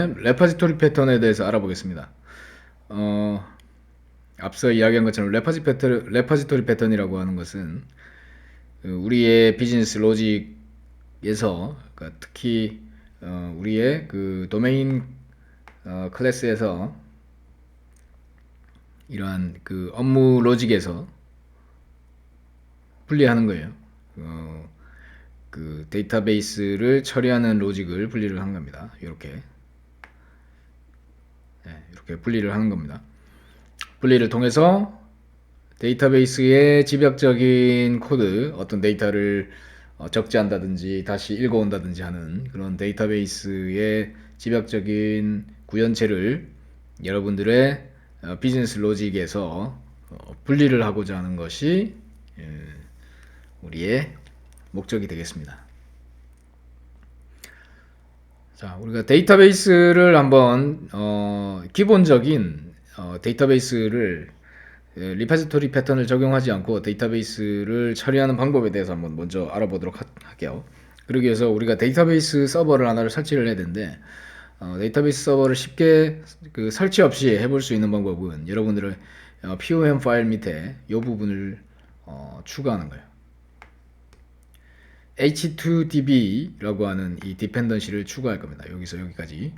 레파지토리 패턴에 대해서 알아보겠습니다. 어, 앞서 이야기한 것처럼 레파지토리 패턴이라고 하는 것은 우리의 비즈니스 로직에서, 그러니까 특히 우리의 그 도메인 클래스에서 이러한 그 업무 로직에서 분리하는 거예요. 그 데이터베이스를 처리하는 로직을 분리를 한 겁니다. 이렇게 분리를 하는 겁니다. 분리를 통해서 데이터베이스의 집약적인 코드, 어떤 데이터를 적재한다든지 다시 읽어온다든지 하는 그런 데이터베이스의 집약적인 구현체를 여러분들의 비즈니스 로직에서 분리를 하고자 하는 것이 우리의 목적이 되겠습니다. 자, 우리가 데이터베이스를 한번 기본적인 데이터베이스를 리파지토리 패턴을 적용하지 않고 데이터베이스를 처리하는 방법에 대해서 한번 먼저 알아보도록 할게요. 그러기 위해서 우리가 데이터베이스 서버를 하나를 설치를 해야 되는데 데이터베이스 서버를 쉽게 그 설치 없이 해볼 수 있는 방법은 여러분들의 POM 파일 밑에 이 부분을 추가하는 거예요. H2DB라고 하는 이 디펜던시를 추가할 겁니다. 여기서 여기까지.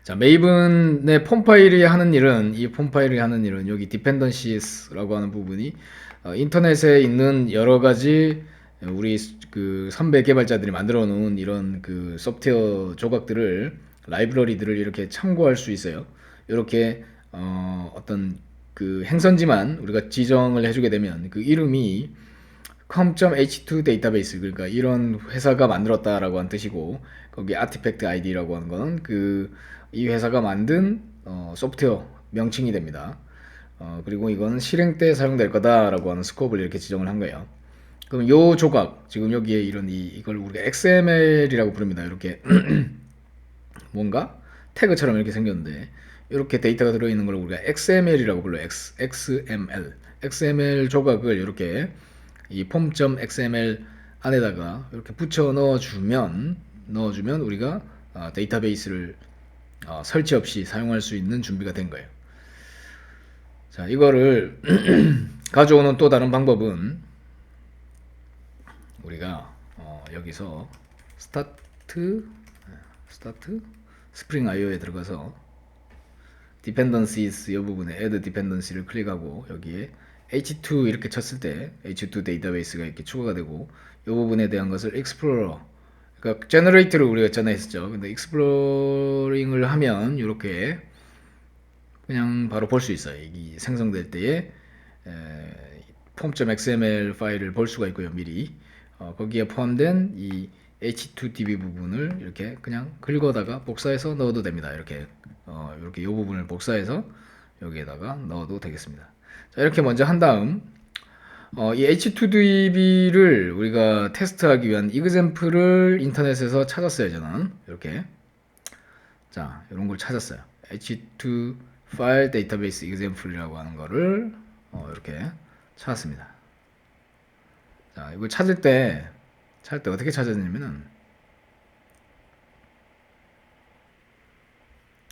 자, 메이븐의 폼 파일이 하는 일은, 여기 dependencies라고 하는 부분이 인터넷에 있는 여러 가지 우리 그 선배 개발자들이 만들어 놓은 이런 그 소프트웨어 조각들을, 라이브러리들을 이렇게 참고할 수 있어요. 이렇게 어떤 그 행선지만 우리가 지정을 해주게 되면 그 이름이 com.h2 데이터베이스, 그러니까 이런 회사가 만들었다라고 하는 뜻이고, 거기 아티팩트 아이디라고 하는 거는 그 이 회사가 만든 소프트웨어 명칭이 됩니다. 그리고 이거는 실행 때 사용될 거다라고 하는 스코프를 이렇게 지정을 한 거예요. 그럼 요 조각, 지금 여기에 이런 이걸 우리가 XML이라고 부릅니다. 이렇게 뭔가 태그처럼 이렇게 생겼는데, 이렇게 데이터가 들어있는 걸 우리가 XML이라고 불러요. XML 조각을 이렇게 이 폼.xml 안에다가 이렇게 붙여 넣어주면 우리가 데이터베이스를 설치 없이 사용할 수 있는 준비가 된 거예요. 자, 이거를 가져오는 또 다른 방법은 우리가 여기서 스타트 스프링 IO에 들어가서 dependencies 이 부분에 add dependency를 클릭하고 여기에 H2 이렇게 쳤을 때 H2 데이터베이스가 이렇게 추가가 되고, 이 부분에 대한 것을 explorer, 그러니까 generate를 우리가 전에 했었죠. 근데 exploring을 하면 이렇게 그냥 바로 볼 수 있어요. 이 생성될 때에 form.xml 파일을 볼 수가 있고요. 미리 거기에 포함된 이 H2DB 부분을 이렇게 그냥 긁어다가 복사해서 넣어도 됩니다. 이렇게 이렇게 이 부분을 복사해서 여기에다가 넣어도 되겠습니다. 자, 이렇게 먼저 한 다음 이 H2DB를 우리가 테스트하기 위한 이그젬플을 인터넷에서 찾았어요. 저는 이렇게, 자, 이런 걸 찾았어요. H2 파일 데이터베이스 이그젬플이라고 하는 거를 이렇게 찾았습니다. 자, 이걸 찾을 때 어떻게 찾았냐면은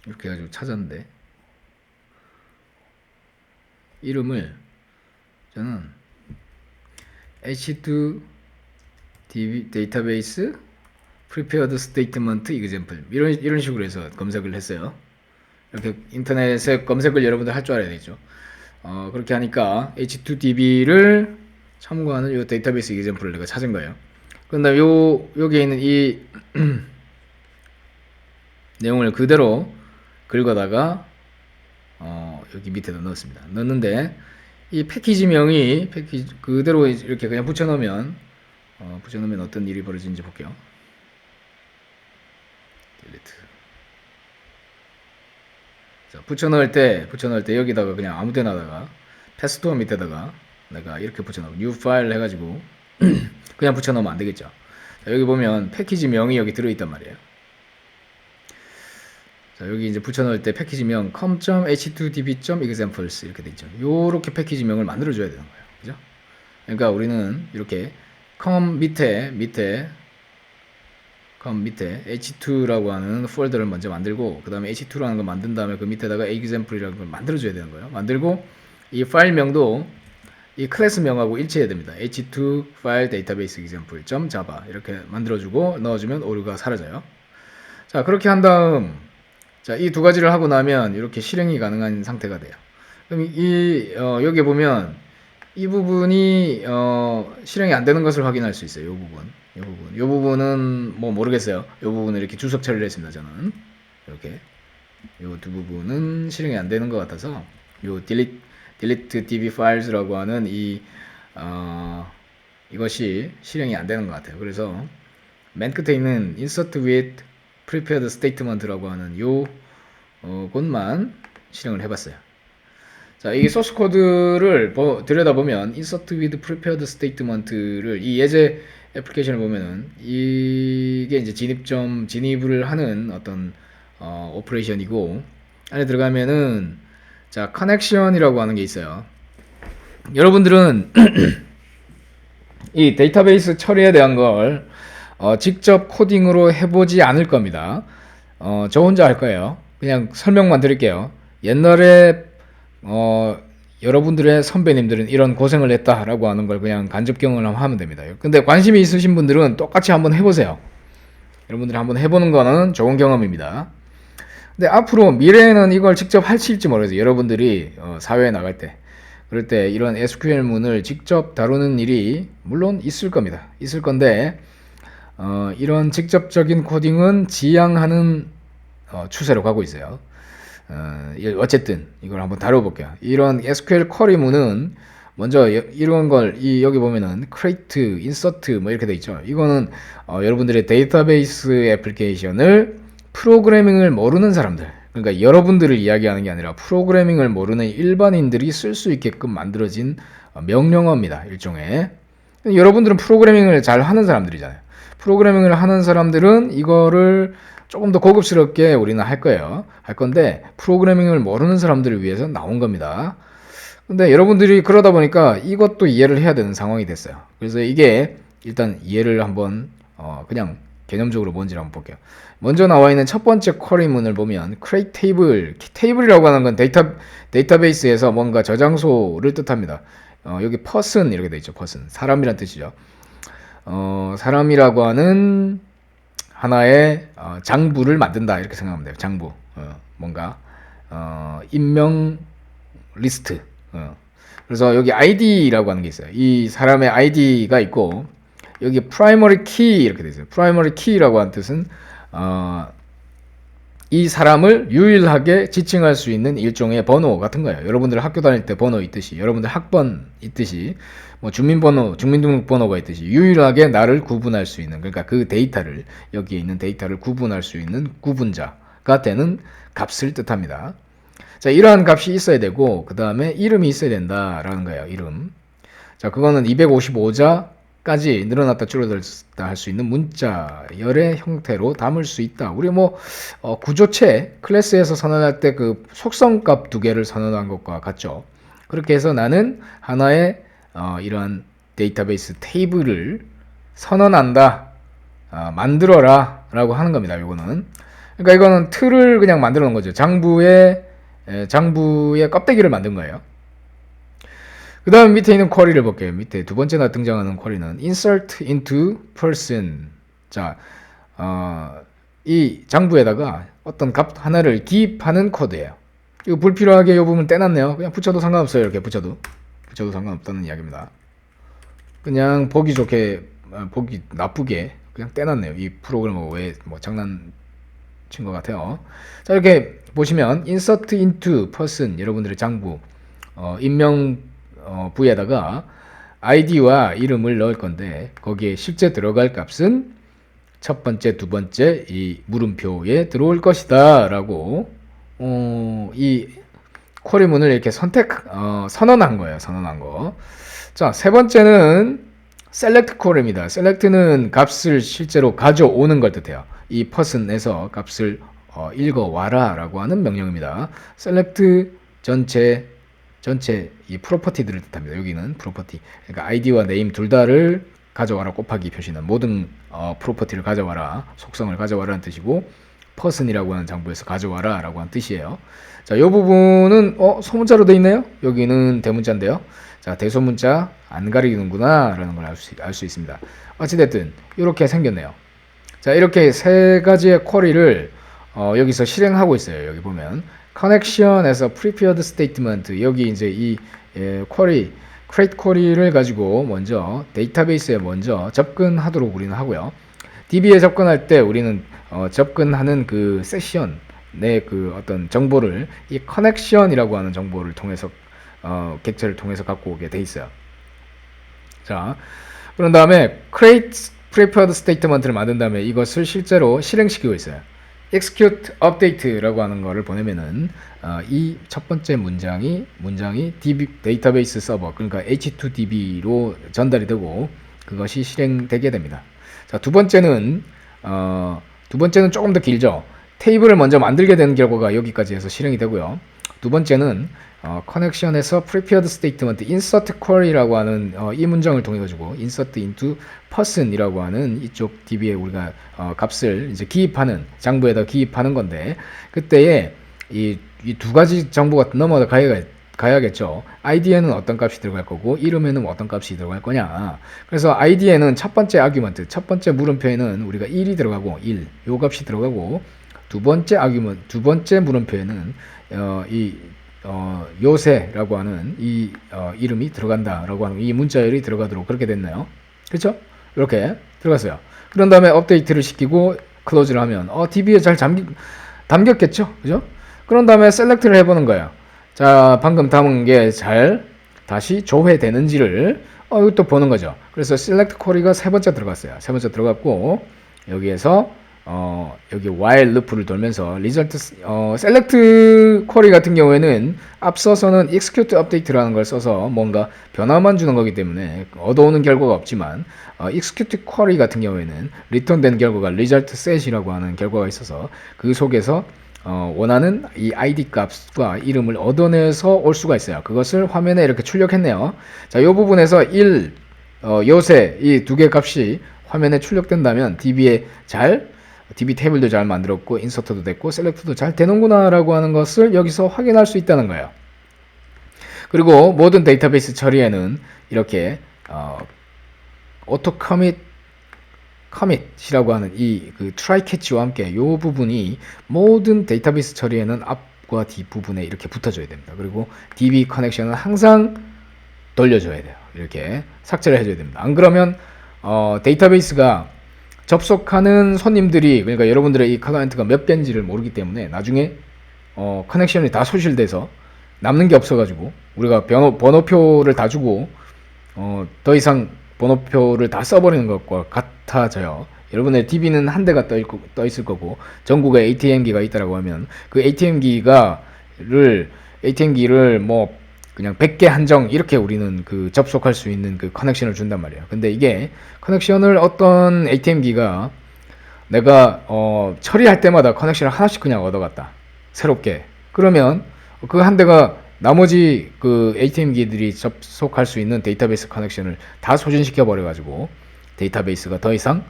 이렇게 해가지고 찾았는데, 이름을 저는 H2 데이터베이스 prepared statement example 이런 식으로 해서 검색을 했어요. 이렇게 인터넷에 검색을 여러분들 할 줄 알아야 되죠. 그렇게 하니까 H2DB를 참고하는 이 데이터베이스 example을 내가 찾은 거예요. 그런데 여기에 있는 이 내용을 그대로 긁어다가 여기 밑에다 넣었습니다. 넣었는데 이 패키지명이 그대로 이렇게 그냥 붙여넣으면 어떤 일이 벌어지는지 볼게요. 딜리트. 자, 붙여넣을 때 여기다가 그냥 아무데나다가 패스트원 밑에다가 내가 이렇게 붙여넣고 new 파일 해가지고 그냥 붙여넣으면 안 되겠죠. 자, 여기 보면 패키지명이 여기 들어있단 말이에요. 자, 여기 이제 붙여넣을 때 패키지명 com.h2db.examples 이렇게 되죠. 요렇게 패키지명을 만들어줘야 되는 거예요. 그죠? 그러니까 우리는 이렇게 com 밑에 그럼 밑에 h2라고 하는 폴더를 먼저 만들고 그 다음에 h2라는 걸 만든 다음에 그 밑에다가 example이라는 걸 만들어줘야 되는 거예요. 만들고 이 파일명도 이 클래스명하고 일치해야 됩니다. h2 file database example.java 이렇게 만들어주고 넣어주면 오류가 사라져요. 자, 그렇게 한 다음 자, 이 두 가지를 하고 나면 이렇게 실행이 가능한 상태가 돼요. 그럼 여기 보면 이 부분이 실행이 안 되는 것을 확인할 수 있어요. 이 부분은 뭐 모르겠어요. 이 부분을 이렇게 주석 처리를 했습니다. 저는 이렇게 이 두 부분은 실행이 안 되는 것 같아서 요 delete db files라고 하는 이것이 실행이 안 되는 것 같아요. 그래서 맨 끝에 있는 insert with prepared statement라고 하는 요 곳만 실행을 해봤어요. 자, 이 소스 코드를 들여다보면 insert with prepared statement를 이 예제 애플리케이션을 보면은 이게 이제 진입을 하는 어떤 오퍼레이션이고 안에 들어가면은 자, 커넥션이라고 하는 게 있어요. 여러분들은 이 데이터베이스 처리에 대한 걸 직접 코딩으로 해보지 않을 겁니다. 저 혼자 할 거예요. 그냥 설명만 드릴게요. 옛날에 여러분들의 선배님들은 이런 고생을 했다라고 하는 걸 그냥 간접 경험을 하면 됩니다. 근데 관심이 있으신 분들은 똑같이 한번 해보세요. 여러분들이 한번 해보는 거는 좋은 경험입니다. 근데 앞으로 미래에는 이걸 직접 하실지 모르겠어요. 여러분들이 사회에 나갈 때 그럴 때 이런 SQL문을 직접 다루는 일이 물론 있을 겁니다. 있을 건데 이런 직접적인 코딩은 지양하는 추세로 가고 있어요. 어쨌든 이걸 한번 다뤄볼게요. 이런 SQL 쿼리문은 먼저 이런 걸 여기 보면은 create, insert 뭐 이렇게 돼 있죠. 이거는 여러분들의 데이터베이스 애플리케이션을 프로그래밍을 모르는 사람들, 그러니까 여러분들을 이야기하는 게 아니라 프로그래밍을 모르는 일반인들이 쓸 수 있게끔 만들어진 명령어입니다. 일종의. 여러분들은 프로그래밍을 잘 하는 사람들이잖아요. 프로그래밍을 하는 사람들은 이거를 조금 더 고급스럽게 우리는 할 거예요. 할 건데 프로그래밍을 모르는 사람들을 위해서 나온 겁니다. 근데 여러분들이 그러다 보니까 이것도 이해를 해야 되는 상황이 됐어요. 그래서 이게 일단 이해를 한번 그냥 개념적으로 뭔지를 한번 볼게요. 먼저 나와 있는 첫 번째 쿼리문을 보면 create table, table이라고 하는 건 데이터베이스에서 뭔가 저장소를 뜻합니다. 여기 person 이렇게 돼 있죠. person, 사람이란 뜻이죠. 사람이라고 하는 하나의 장부를 만든다 이렇게 생각하면 돼요. 장부, 뭔가 인명 리스트. 그래서 여기 ID라고 하는 게 있어요. 이 사람의 ID가 있고 여기 primary key 이렇게 돼 있어요. primary key라고 하는 뜻은 이 사람을 유일하게 지칭할 수 있는 일종의 번호 같은 거예요. 여러분들 학교 다닐 때 번호 있듯이, 여러분들 학번 있듯이, 뭐 주민번호, 주민등록번호가 있듯이 유일하게 나를 구분할 수 있는, 그러니까 그 데이터를, 여기에 있는 데이터를 구분할 수 있는 구분자가 되는 값을 뜻합니다. 자, 이러한 값이 있어야 되고 그 다음에 이름이 있어야 된다라는 거예요. 이름. 자, 그거는 255자까지 늘어났다 줄어들었다 할 수 있는 문자열의 형태로 담을 수 있다. 우리 뭐 구조체 클래스에서 선언할 때 그 속성값 두 개를 선언한 것과 같죠. 그렇게 해서 나는 하나의 이러한 데이터베이스 테이블을 선언한다. 만들어라 라고 하는 겁니다. 이거는. 그러니까 이거는 틀을 그냥 만들어 놓은 거죠. 장부의 껍데기를 만든 거예요. 그 다음 밑에 있는 쿼리를 볼게요. 밑에 두 번째나 등장하는 쿼리는 insert into person. 자, 이 장부에다가 어떤 값 하나를 기입하는 코드예요. 이거 불필요하게 이 부분 떼놨네요. 그냥 붙여도 상관없어요. 이렇게 붙여도 상관없다는 이야기입니다. 그냥 보기 좋게, 보기 나쁘게 그냥 떼놨네요. 이 프로그램하고 왜 뭐 장난친 것 같아요. 자, 이렇게 보시면 insert into person, 여러분들의 장부 인명 부에다가 id와 이름을 넣을 건데 거기에 실제 들어갈 값은 첫 번째, 두 번째 이 물음표에 들어올 것이다 라고 이 쿼리문을 이렇게 선언한 거예요. 선언한 거. 자, 세 번째는 select 쿼리입니다. select는 값을 실제로 가져오는 걸 뜻해요. 이 person에서 값을 읽어와라 라고 하는 명령입니다. select 전체 이 프로퍼티들을 뜻합니다. 여기는 프로퍼티. 그러니까 id와 name 둘 다를 가져와라 곱하기 표시는 모든 프로퍼티를 가져와라, 속성을 가져와라는 뜻이고, person이라고 하는 장부에서 가져와라 라고 하는 뜻이에요. 자, 이 부분은 소문자로 되어 있네요. 여기는 대문자인데요. 자, 대소문자 안 가리는구나 라는 걸 알 수 있습니다. 어찌됐든 이렇게 생겼네요. 자, 이렇게 세 가지의 쿼리를 여기서 실행하고 있어요. 여기 보면 connection에서 prepared statement, 여기 이제 이 쿼리 create 쿼리를 가지고 먼저 데이터베이스에 먼저 접근하도록 우리는 하고요. DB에 접근할 때 우리는 접근하는 그 세션 내 그 어떤 정보를 이 connection이라고 하는 정보를 통해서 객체를 통해서 갖고 오게 돼 있어요. 자, 그런 다음에 create prepared statement를 만든 다음에 이것을 실제로 실행시키고 있어요. execute update라고 하는 거를 보내면은 이 첫 번째 문장이 DB 데이터베이스 서버, 그러니까 H2DB로 전달이 되고 그것이 실행되게 됩니다. 자, 두 번째는 조금 더 길죠. 테이블을 먼저 만들게 되는 결과가 여기까지 해서 실행이 되고요. 두 번째는 connection에서 prepared statement insert query라고 하는 이 문장을 통해 가지고 insert into person이라고 하는 이쪽 DB에 우리가 값을 이제 기입하는, 장부에다 기입하는 건데, 그때에 이 두 가지 정보가 넘어가 가야겠죠. id에는 어떤 값이 들어갈 거고 이름에는 어떤 값이 들어갈 거냐. 그래서 id에는 첫 번째 아규먼트, 첫 번째 물음표에는 우리가 1이 들어가고 요 값이 들어가고, 두 번째 물음표에는 요새라고 하는 이 이름이 들어간다라고 하는 이 문자열이 들어가도록 그렇게 됐나요? 그렇죠? 이렇게 들어갔어요. 그런 다음에 업데이트를 시키고 클로즈를 하면 DB에 잘 담겼겠죠? 그죠? 그런 다음에 셀렉트를 해보는 거예요. 자, 방금 담은 게 잘 다시 조회되는지를 이것도 보는 거죠. 그래서 select query가 세 번째 들어갔어요. 세 번째 들어갔고, 여기에서 여기 while loop를 돌면서 result select query 같은 경우에는 앞서서는 execute update라는 걸 써서 뭔가 변화만 주는 거기 때문에 얻어오는 결과가 없지만, execute query 같은 경우에는 return된 결과가 result set이라고 하는 결과가 있어서 그 속에서 원하는 이 id 값과 이름을 얻어내서 올 수가 있어요. 그것을 화면에 이렇게 출력했네요. 자, 이 부분에서 요새 이 두 개 값이 화면에 출력된다면 DB 테이블도 잘 만들었고 인서트도 됐고 셀렉트도 잘 되는구나 라고 하는 것을 여기서 확인할 수 있다는 거예요. 그리고 모든 데이터베이스 처리에는 이렇게 auto commit이라고 하는 이 그 try catch와 함께 이 부분이 모든 데이터베이스 처리에는 앞과 뒷 부분에 이렇게 붙어줘야 됩니다. 그리고 DB 커넥션은 항상 돌려줘야 돼요. 이렇게 삭제를 해줘야 됩니다. 안 그러면 데이터베이스가 접속하는 손님들이, 그러니까 여러분들의 이 클라이언트가 몇 개인지를 모르기 때문에 나중에 커넥션이 다 소실돼서 남는 게 없어가지고 우리가 번호표를 다 주고 더 이상 번호표를 다 써버리는 것과 같아져요. 여러분의 DB는 한 대가 떠 있을 거고 전국에 ATM기가 있다라고 하면 그 ATM기를 뭐 그냥 100개 한정 이렇게 우리는 그 접속할 수 있는 그 커넥션을 준단 말이에요. 근데 이게 커넥션을 어떤 ATM기가 내가 처리할 때마다 커넥션을 하나씩 그냥 얻어갔다, 새롭게. 그러면 그 한 대가 나머지 그 ATM기들이 접속할 수 있는 데이터베이스 커넥션을 다 소진시켜 버려 가지고 데이터베이스가 더 이상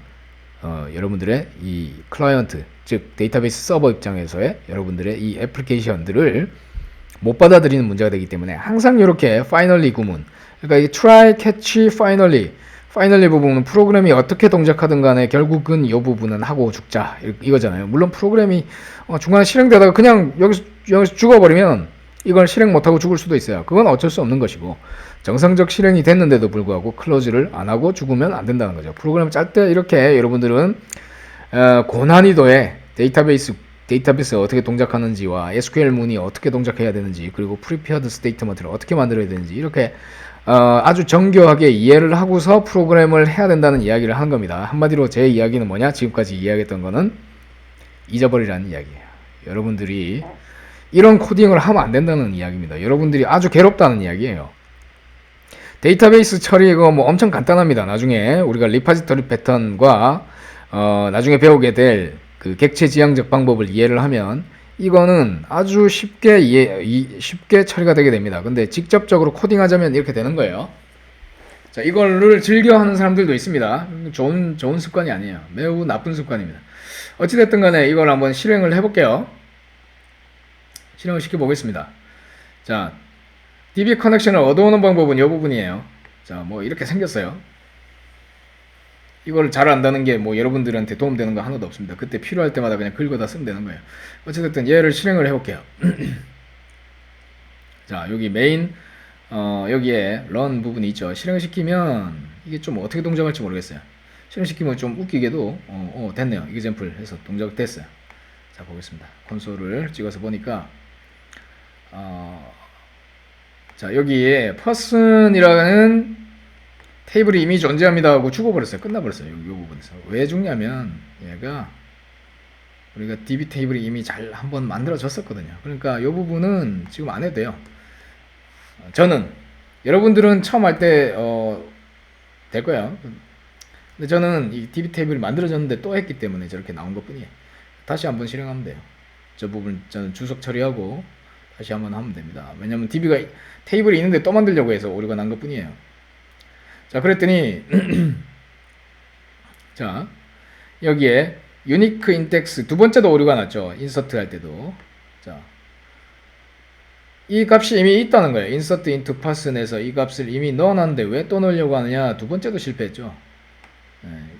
여러분들의 이 클라이언트, 즉 데이터베이스 서버 입장에서의 여러분들의 이 애플리케이션들을 못 받아들이는 문제가 되기 때문에 항상 이렇게 finally 구문, 그러니까 이 try, catch, finally 부분은 프로그램이 어떻게 동작하든 간에 결국은 이 부분은 하고 죽자 이거잖아요. 물론 프로그램이 중간에 실행되다가 그냥 여기서 죽어버리면 이걸 실행 못하고 죽을 수도 있어요. 그건 어쩔 수 없는 것이고, 정상적 실행이 됐는데도 불구하고 클로즈를 안 하고 죽으면 안 된다는 거죠. 프로그램을 짤 때 이렇게 여러분들은 고난이도의 데이터베이스가 어떻게 동작하는지와 SQL 문이 어떻게 동작해야 되는지, 그리고 prepared statement를 어떻게 만들어야 되는지 이렇게 아주 정교하게 이해를 하고서 프로그램을 해야 된다는 이야기를 하는 겁니다. 한마디로 제 이야기는 뭐냐? 지금까지 이야기했던 거는 잊어버리라는 이야기예요. 여러분들이 이런 코딩을 하면 안 된다는 이야기입니다. 여러분들이 아주 괴롭다는 이야기예요. 데이터베이스 처리 이거 뭐 엄청 간단합니다. 나중에 우리가 리파지터리 패턴과 나중에 배우게 될 그 객체 지향적 방법을 이해를 하면 이거는 아주 쉽게 처리가 되게 됩니다. 근데 직접적으로 코딩하자면 이렇게 되는 거예요. 자, 이거를 즐겨 하는 사람들도 있습니다. 좋은 습관이 아니에요. 매우 나쁜 습관입니다. 어찌됐든 간에 이걸 한번 실행을 해볼게요. 실행을 시켜보겠습니다. 자, DB 커넥션을 얻어오는 방법은 이 부분이에요. 자, 뭐 이렇게 생겼어요. 이걸 잘 안다는 게 뭐 여러분들한테 도움되는 거 하나도 없습니다. 그때 필요할 때마다 그냥 긁어다 쓰면 되는 거예요. 어쨌든 얘를 실행을 해볼게요. 자, 여기 메인 여기에 run 부분이 있죠. 실행시키면 이게 좀 어떻게 동작할지 모르겠어요. 실행시키면 좀 웃기게도 됐네요. example 해서 동작 됐어요. 자, 보겠습니다. 콘솔을 찍어서 보니까 자, 여기에 person이라는 테이블이 이미 존재합니다 하고 죽어버렸어요. 끝나버렸어요. 이 부분에서. 왜 죽냐면 얘가 우리가 DB 테이블이 이미 잘 한번 만들어졌었거든요. 그러니까 이 부분은 지금 안 해도 돼요. 저는 여러분들은 처음 할 때 될 거야. 근데 저는 이 DB 테이블이 만들어졌는데 또 했기 때문에 저렇게 나온 것 뿐이에요. 다시 한번 실행하면 돼요. 저 부분 저는 주석 처리하고 다시 한번 하면 됩니다. 왜냐면 DB가 테이블이 있는데 또 만들려고 해서 오류가 난 것 뿐이에요. 자, 그랬더니 자, 여기에 유니크 인덱스 두 번째도 오류가 났죠. 인서트 할 때도. 자, 이 값이 이미 있다는 거예요. insert into parson에서 이 값을 이미 넣어놨는데 왜 또 넣으려고 하느냐. 두 번째도 실패했죠.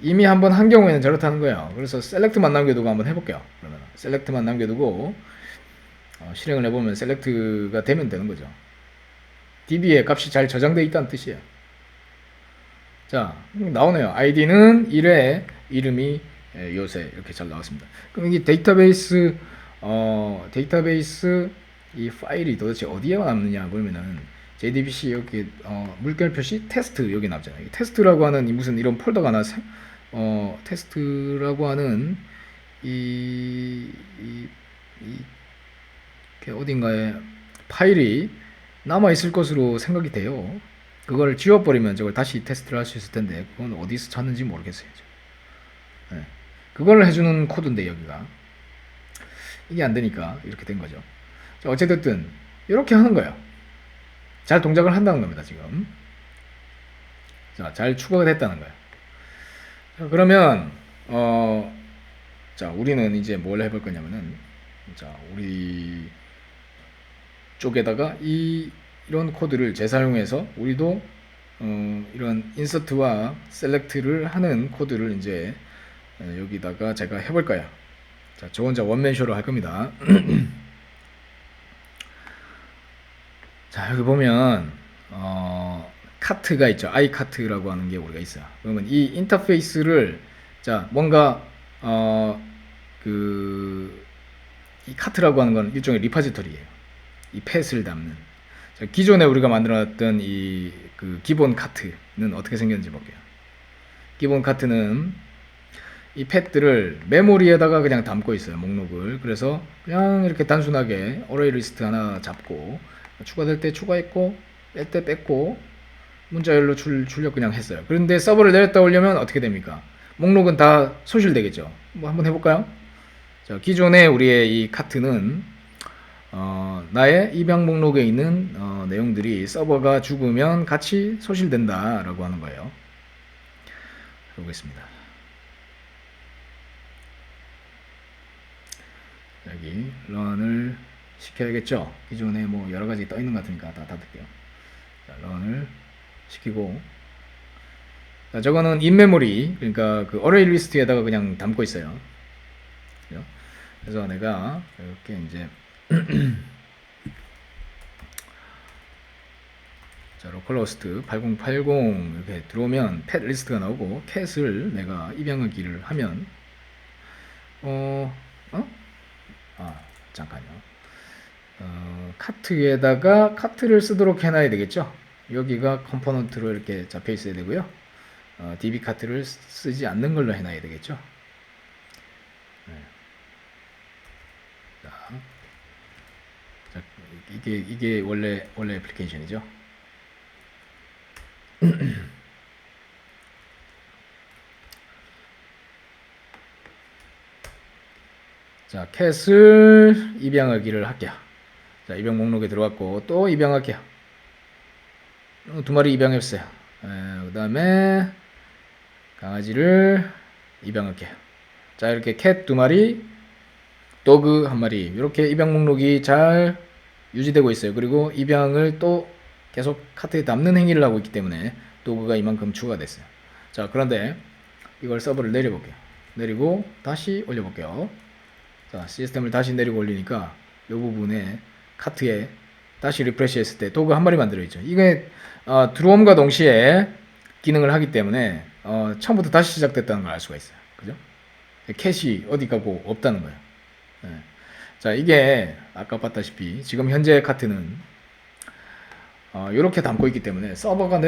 이미 한번 한 경우에는 저렇다는 거예요. 그래서 select만 남겨두고 한번 해볼게요. 그러면 select만 남겨두고 실행을 해보면 select가 되면 되는 거죠. DB에 값이 잘 저장되어 있다는 뜻이에요. 자, 나오네요. id는 1회, 이름이 요새 이렇게 잘 나왔습니다. 그럼 이 데이터베이스 이 파일이 도대체 어디에 남느냐 보면은 JDBC 여기 물결 표시 테스트 여기 나오잖아요. 테스트라고 하는 무슨 이런 폴더가 나서 테스트라고 하는 어딘가에 파일이 남아 있을 것으로 생각이 돼요. 그걸 지워버리면 저걸 다시 테스트를 할 수 있을 텐데 그건 어디서 찾는지 모르겠어요. 네. 그걸 해주는 코드인데 여기가 이게 안 되니까 이렇게 된 거죠. 자, 어쨌든 이렇게 하는 거예요. 잘 동작을 한다는 겁니다. 지금 자, 잘 추가가 됐다는 거예요. 자, 그러면 자, 우리는 이제 뭘 해볼 거냐면은 자, 우리 쪽에다가 이런 코드를 재사용해서 우리도 이런 인서트와 셀렉트를 하는 코드를 이제 여기다가 제가 해볼 거예요. 자, 저 혼자 원맨쇼로 할 겁니다. 자, 여기 보면 카트가 있죠. iCart라고 하는 게 우리가 있어요. 그러면 이 인터페이스를 자, 뭔가 이 카트라고 하는 건 일종의 리파지터리예요. 이 팻을 담는. 자, 기존에 우리가 만들어놨던 그 기본 카트는 어떻게 생겼는지 볼게요. 기본 카트는 이 팻들을 메모리에다가 그냥 담고 있어요. 목록을. 그래서 그냥 이렇게 단순하게 어레이 리스트 하나 잡고 추가될 때 추가했고 뺄 때 뺐고 문자열로 출력 그냥 했어요. 그런데 서버를 내렸다 오려면 어떻게 됩니까? 목록은 다 소실되겠죠. 뭐 한번 해볼까요? 자, 기존에 우리의 이 카트는 나의 입양 목록에 있는 내용들이 서버가 죽으면 같이 소실된다 라고 하는 거예요. 해보겠습니다. 여기 run을 시켜야겠죠. 기존에 뭐 여러가지 떠있는 것 같으니까 다 닫을게요. 자, run을 시키고 자, 저거는 인메모리 그러니까 그 어레이 리스트에다가 그냥 담고 있어요. 그래서 내가 이렇게 이제 자, 로컬호스트 8080 이렇게 들어오면 팻 리스트가 나오고 캣을 내가 입양하기를 하면 잠깐요. 카트에다가 카트를 쓰도록 해놔야 되겠죠. 여기가 컴포넌트로 이렇게 잡혀 있어야 되고요. DB 카트를 쓰지 않는 걸로 해놔야 되겠죠. 네. 자, 이게 원래 애플리케이션이죠. 자, 캣을 입양하기를 할게요. 자, 입양 목록에 들어갔고 또 입양할게요. 두 마리 입양했어요. 그 다음에 강아지를 입양할게요. 자, 이렇게 캣 2마리, 도그 1마리, 이렇게 입양 목록이 잘 유지되고 있어요. 그리고 입양을 또 계속 카트에 남는 행위를 하고 있기 때문에 도그가 이만큼 추가됐어요. 자, 그런데 이걸 서버를 내려볼게요. 내리고 다시 올려볼게요. 자, 시스템을 다시 내리고 올리니까 이 부분에 카트에 다시 리프레시 했을 때 도그 1마리만 들어있죠. 이게 들어옴과 동시에 기능을 하기 때문에 처음부터 다시 시작됐다는 걸 알 수가 있어요. 그죠? 캣이 어디 가고 없다는 거예요. 네. 자, 이게 아까 봤다시피 지금 현재 카트는 이렇게 담고 있기 때문에 서버가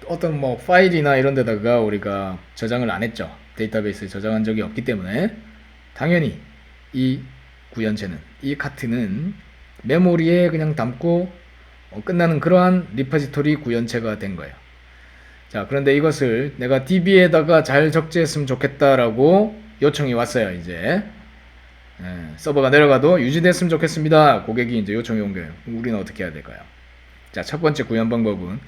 어떤 뭐 파일이나 이런 데다가 우리가 저장을 안 했죠. 데이터베이스에 저장한 적이 없기 때문에 당연히 이 구현체는, 이 카트는 메모리에 그냥 담고 끝나는 그러한 리포지토리 구현체가 된 거예요. 자, 그런데 이것을 내가 DB에다가 잘 적재했으면 좋겠다라고 요청이 왔어요. 이제 서버가 내려가도 유지됐으면 좋겠습니다. 고객이 이제 요청이 온 거예요. 그럼 우리는 어떻게 해야 될까요? 자, 첫 번째 구현 방법은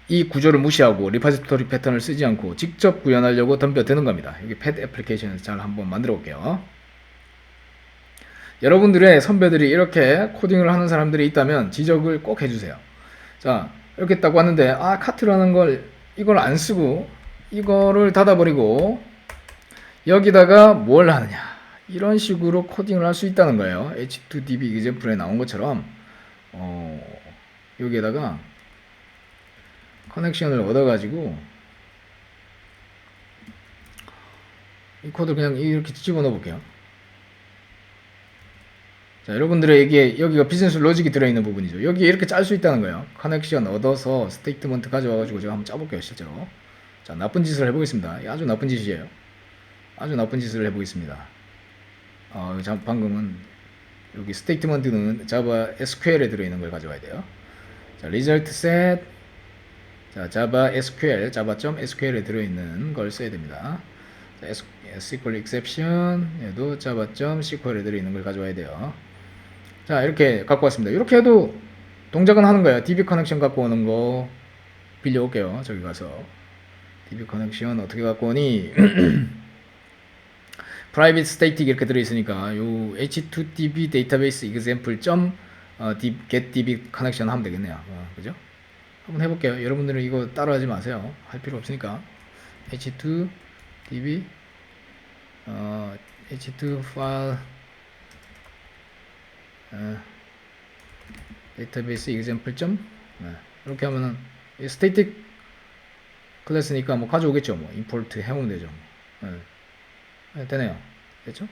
이 구조를 무시하고 리포지토리 패턴을 쓰지 않고 직접 구현하려고 덤벼드는 겁니다. 여기 팻 애플리케이션에서 잘 한번 만들어 볼게요. 여러분들의 선배들이 이렇게 코딩을 하는 사람들이 있다면 지적을 꼭 해주세요. 자, 이렇게 딱 왔는데 카트라는 걸 이걸 안 쓰고 이거를 닫아버리고 여기다가 뭘 하느냐, 이런 식으로 코딩을 할 수 있다는 거예요. H2DB example에 나온 것처럼 여기에다가 커넥션을 얻어가지고 이 코드를 그냥 이렇게 집어넣어 볼게요. 자, 여러분들의 여기가 비즈니스 로직이 들어있는 부분이죠. 여기 이렇게 짤 수 있다는 거예요. 커넥션 얻어서 스테이트먼트 가져와가지고 제가 한번 짜볼게요, 실제로. 자, 나쁜 짓을 해보겠습니다. 아주 나쁜 짓이에요. 아주 나쁜 짓을 해보겠습니다. 방금은 여기 스테이트먼트는 자바 SQL에 들어있는 걸 가져와야 돼요. 자, result set. 자, 자바 SQL, java.sql에 들어있는 걸 써야 됩니다. 자, SQL exception, 얘도 java.sql에 들어있는 걸 가져와야 돼요. 자, 이렇게 갖고 왔습니다. 이렇게 해도 동작은 하는 거예요. DB 커넥션 갖고 오는 거 빌려올게요. 저기 가서 DB 커넥션 어떻게 갖고 오니? private static 이렇게 들어있으니까 요 h2db database example get db connection 하면 되겠네요. 그죠? 한번 해볼게요. 여러분들은 이거 따라하지 마세요. 할 필요 없으니까. h2db h2 file database example 이렇게 하면은 static 클래스니까 뭐 가져오겠죠. 뭐 import 해오면 되죠. 되네요. 됐죠?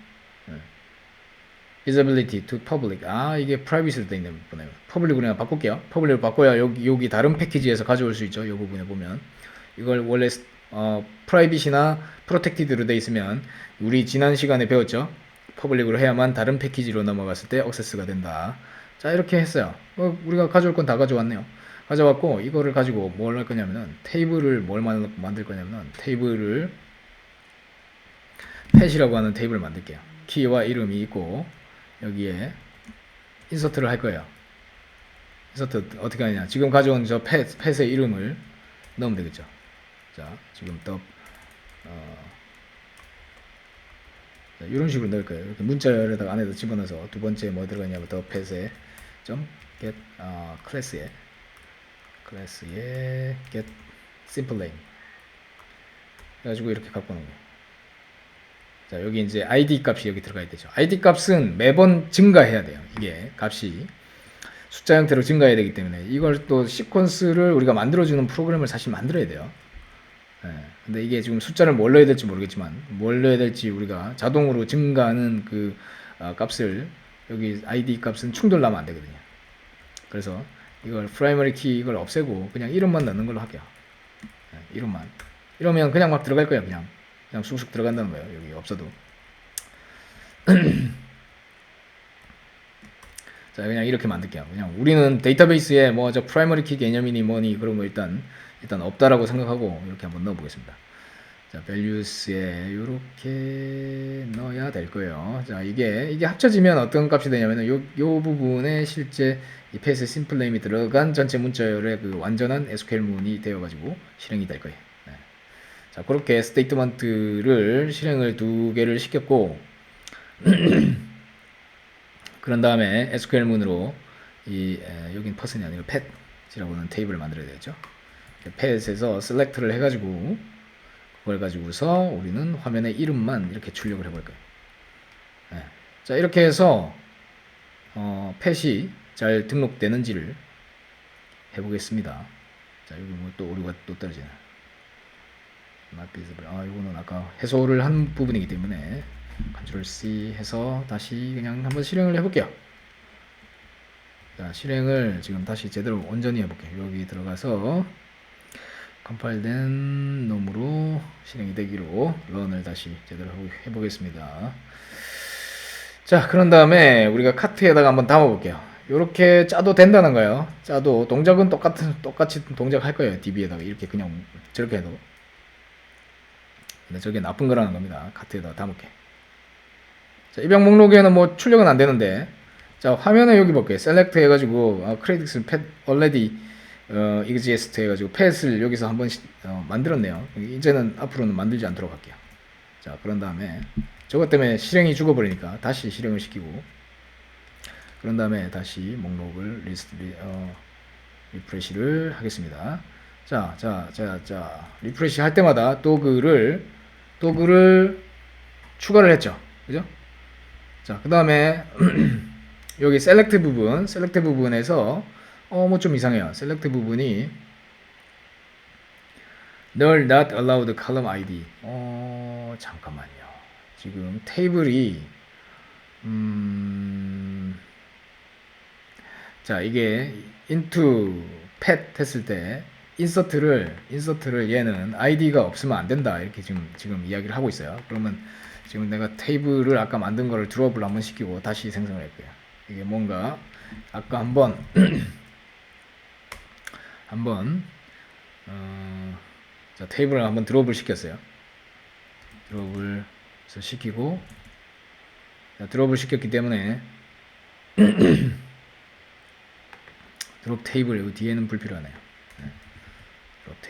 visibility to public. 이게 privacy로 되어 있는 부분이에요. public으로 그냥 바꿀게요. public으로 바꿔야 여기 다른 패키지에서 가져올 수 있죠. 이 부분에 보면 이걸 원래 privacy나 protected로 되어 있으면 우리 지난 시간에 배웠죠. public으로 해야만 다른 패키지로 넘어갔을 때 액세스가 된다. 자, 이렇게 했어요. 우리가 가져올 건 다 가져왔네요. 가져왔고 이거를 가지고 뭘 할 거냐면은 테이블을 만들 거냐면은 테이블을 팻이라고 하는 테이블을 만들게요. 키와 이름이 있고 여기에 인서트를 할 거예요. 인서트 어떻게 하느냐, 지금 가져온 저 팻의 이름을 넣으면 되겠죠. 자, 지금 이런 식으로 넣을 거예요. 이렇게 문자열에다가 안에다 집어넣어서 두 번째 뭐 들어가냐면 더 팻에 get 클래스에 get simple name 그래가지고 이렇게 갖고 오는 거예요. 자, 여기 이제 id 값이 여기 들어가야 되죠. id 값은 매번 증가해야 돼요. 이게 값이 숫자 형태로 증가해야 되기 때문에 이걸 또 시퀀스를 우리가 만들어주는 프로그램을 사실 만들어야 돼요. 근데 이게 지금 숫자를 뭘 넣어야 될지 모르겠지만 뭘 넣어야 될지 우리가 자동으로 증가하는 그 값을 여기 id 값은 충돌나면 안 되거든요. 그래서 이걸 프라이머리 키 이걸 없애고 그냥 이름만 넣는 걸로 할게요. 이름만. 이러면 그냥 막 들어갈 거예요. 그냥 쑥쑥 들어간다는 거예요. 여기 없어도. 자, 그냥 이렇게 만들게요. 그냥 우리는 데이터베이스에 뭐 저 프라이머리 키 개념이니 뭐니 그런 거 일단 없다라고 생각하고 이렇게 한번 넣어 보겠습니다. 자, values에 이렇게 넣어야 될 거예요. 자, 이게 합쳐지면 어떤 값이 되냐면은 요 부분에 실제 이 패스 심플 네임이 들어간 전체 문자열의 그 완전한 SQL문이 되어가지고 실행이 될 거예요. 네. 자, 그렇게 스테이트먼트를 실행을 2개를 시켰고, 그런 다음에 SQL문으로 여긴 퍼슨이 아니고 팻이라고 하는 테이블을 만들어야 되겠죠. 팻에서 셀렉트를 해가지고 그걸 가지고서 우리는 화면의 이름만 이렇게 출력을 해볼 거예요. 네. 자, 이렇게 해서 팻이 잘 등록되는지를 해보겠습니다. 자, 여기 뭐 또 오류가 또 떨어지네. 이거는 아까 해소를 한 부분이기 때문에 Ctrl C 해서 다시 그냥 한번 실행을 해볼게요. 자, 실행을 지금 다시 제대로 온전히 해볼게요. 여기 들어가서 컴파일된 놈으로 실행이 되기로 런을 다시 제대로 해보겠습니다. 자, 그런 다음에 우리가 카트에다가 한번 담아볼게요. 이렇게 짜도 된다는 거예요. 짜도 동작은 똑같이 동작할 거예요. DB에다가 이렇게 그냥 저렇게 해도. 근데 저게 나쁜 거라는 겁니다. 카트에다가 담을게. 자, 입력 목록에는 뭐 출력은 안 되는데, 자, 화면에 여기 볼게요. 셀렉트 해가지고 크레딧을 팻 already exist 해가지고 팻을 여기서 한번 만들었네요. 이제는 앞으로는 만들지 않도록 할게요. 자, 그런 다음에 저것 때문에 실행이 죽어버리니까 다시 실행을 시키고, 그런 다음에 다시 목록을 리프레시를 하겠습니다. 자, 리프레시 할 때마다 도그를 추가를 했죠. 그죠? 자, 그 다음에 여기 셀렉트 부분에서 뭐 좀 이상해요. 셀렉트 부분이 null not allowed column ID. 잠깐만요. 지금 테이블이 자, 이게 into pet 했을 때 인서트를 얘는 id가 없으면 안 된다. 이렇게 지금 이야기를 하고 있어요. 그러면 지금 내가 테이블을 아까 만든 거를 드롭을 한번 시키고 다시 생성을 할게요. 이게 뭔가 아까 한번 자, 테이블을 한번 드롭을 시켰어요. 드롭을 시키고, 자, 드롭을 시켰기 때문에 드롭 테이블 여기 뒤에는 불필요하네요. 네. 드롭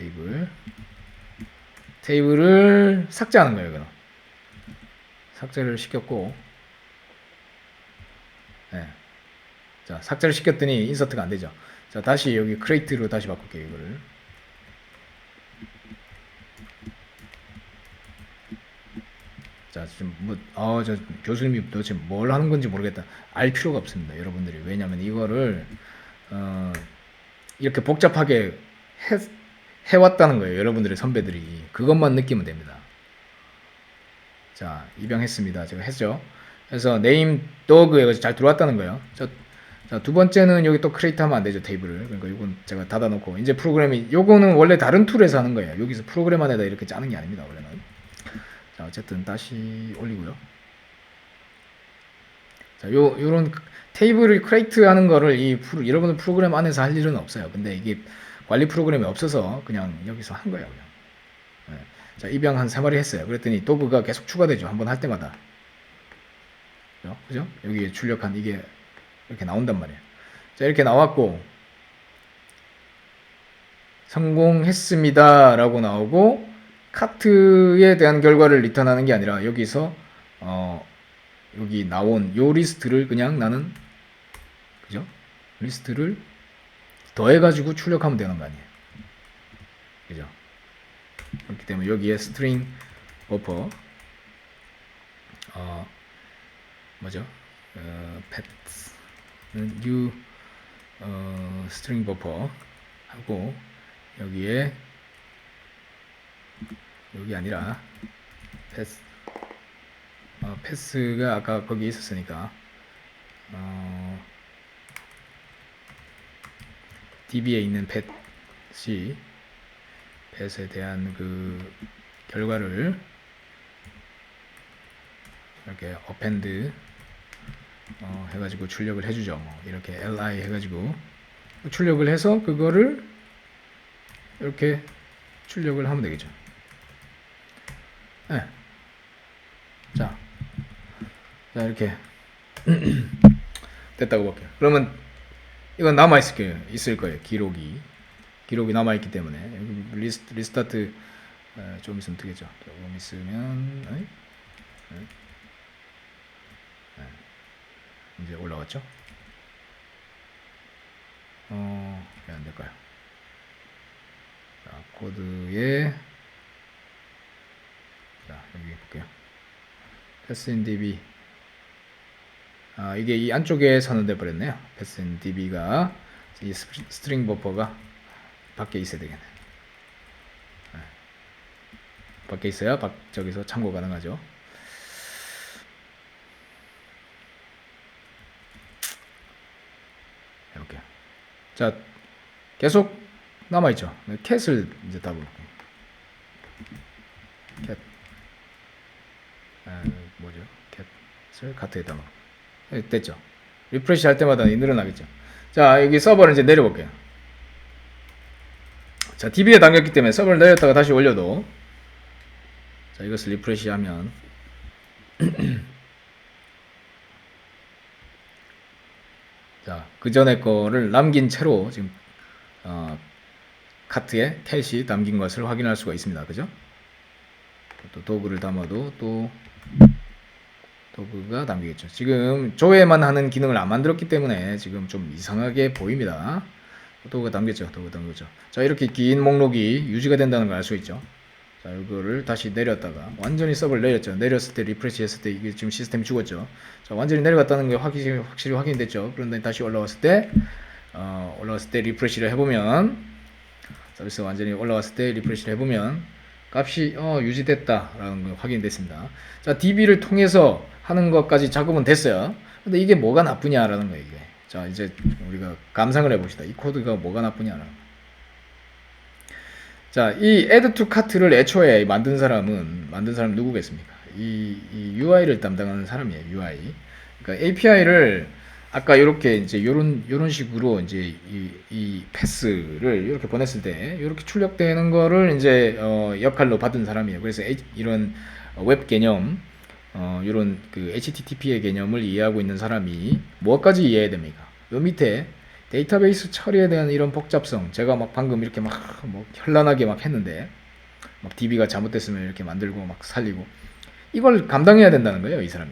테이블을 삭제하는 거예요. 그럼 삭제를 시켰고, 네. 자, 삭제를 시켰더니 인서트가 안 되죠. 자, 다시 여기 크레이트로 다시 바꿀게요. 이거를. 자, 지금 저 교수님이 도대체 뭘 하는 건지 모르겠다. 알 필요가 없습니다, 여러분들이. 왜냐면 이거를 이렇게 복잡하게 해왔다는 거예요, 여러분들의 선배들이. 그것만 느끼면 됩니다. 자, 입양했습니다. 제가 했죠. 그래서 네임 도그에 잘 들어왔다는 거예요. 자, 두 번째는 여기 또 크리에이트 하면 안 되죠, 테이블을. 그러니까 이건 제가 닫아놓고, 이제 프로그램이, 요거는 원래 다른 툴에서 하는 거예요. 여기서 프로그램 안에다 이렇게 짜는 게 아닙니다, 원래는. 자, 어쨌든 다시 올리고요. 자, 요런 테이블을 크리에이트 하는 거를 여러분들 프로그램 안에서 할 일은 없어요. 근데 이게 관리 프로그램이 없어서 그냥 여기서 한 거예요, 그냥. 네. 자, 입양 한 3마리 했어요. 그랬더니 도그가 계속 추가되죠. 한번 할 때마다. 그죠? 여기에 출력한 이게 이렇게 나온단 말이에요. 자, 이렇게 나왔고, 성공했습니다 라고 나오고, 카트에 대한 결과를 리턴하는 게 아니라 여기서 여기 나온 요 리스트를 그냥 나는, 그죠? 리스트를 더해가지고 출력하면 되는 거 아니에요. 그죠? 그렇기 때문에 여기에 string buffer 뭐죠? pet는 new string buffer 하고, 여기에 여기 아니라 패스가 아까 거기 있었으니까 DB에 있는 팻에 대한 그 결과를 이렇게 append 해가지고 출력을 해주죠. 이렇게 li 해가지고 출력을 해서 그거를 이렇게 출력을 하면 되겠죠. 자, 이렇게 됐다고 볼게요. 그러면 이건 남아 있을 거예요. 기록이 남아 있기 때문에 여기 리스타트 좀 있으면 되겠죠. 조금 있으면 이제 올라갔죠. 왜 안 될까요? 자, 코드에 자, 여기 볼게요. 패스NDB 이게 이 안쪽에 선언돼 버렸네요. 패스NDB가 이 스트링 버퍼가 밖에 있어야 되겠네. 밖에 있어야 저기서 참고 가능하죠. 해볼게요. 자, 계속 남아있죠. 캣을 이제 따볼게요. 캣. 뭐죠? 캣을 카트에다 넣어. 됐죠. 리프레시 할 때마다 늘어나겠죠. 자, 여기 서버를 이제 내려볼게요. 자, DB에 담겼기 때문에 서버를 내렸다가 다시 올려도 자, 이것을 리프레시 하면 자, 그 전에 거를 남긴 채로 지금 카트에 캣이 담긴 것을 확인할 수가 있습니다. 그죠? 또 도구를 담아도 또 도구가 담기겠죠. 지금 조회만 하는 기능을 안 만들었기 때문에 지금 좀 이상하게 보입니다. 도구가 담겼죠. 자, 이렇게 긴 목록이 유지가 된다는 걸 알 수 있죠. 자, 이거를 다시 내렸다가 완전히 서버를 내렸죠. 내렸을 때 리프레시 했을 때 이게 지금 시스템이 죽었죠. 자, 완전히 내려갔다는 게 확실히 확인됐죠. 그런데 다시 올라왔을 때 리프레시를 해보면 서비스 완전히 올라왔을 때 리프레시를 해보면 값이 유지됐다라는 거 확인됐습니다. 자, DB를 통해서 하는 것까지 작업은 됐어요. 근데 이게 뭐가 나쁘냐라는 거예요. 이게. 자, 이제 우리가 감상을 해봅시다. 이 코드가 뭐가 나쁘냐라는 거. 자, 이 add to cart를 애초에 만든 사람 누구겠습니까? 이 UI를 담당하는 사람이에요. UI. 그러니까 API를 아까 이렇게 이제 요런 식으로 이제 이 패스를 이렇게 보냈을 때 이렇게 출력되는 거를 이제 역할로 받은 사람이에요. 그래서 이런 웹 개념 이런 그 HTTP의 개념을 이해하고 있는 사람이 무엇까지 이해해야 됩니까? 요 밑에 데이터베이스 처리에 대한 이런 복잡성, 제가 막 방금 이렇게 막 뭐 현란하게 막 했는데 막 DB가 잘못됐으면 이렇게 만들고 막 살리고 이걸 감당해야 된다는 거예요, 이 사람이.